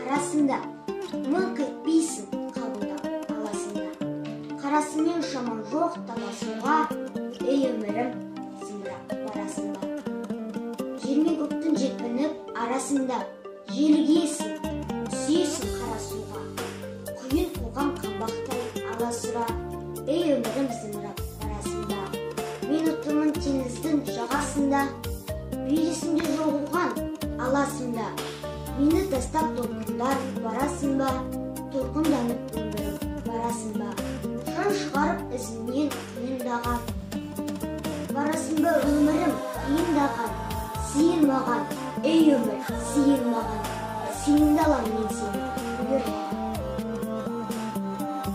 арасында, мыңқ етпейсің қабылдап аласында. Қарасымен шаман жоқ таласуға, ей өмірім, зымырап барасың ба. Жер мен көктің желпініп арасында, желігесің, сүйесің қарасуға. Құйын қоған қабақтай аласыра, ей өмірім, зымырап барасың ба. Мен ұтымын теңіздің жағасында, белесінде жоғылған аласында. Мені тастап толқындар барасың ба, толқынданып өндіріп барасың ба. Жан шығарып ізінен қиындаған, барасың ба өмірім қиындаған. Сиыр маған, ей өмір, сиыр маған, сенімді алам мен сені.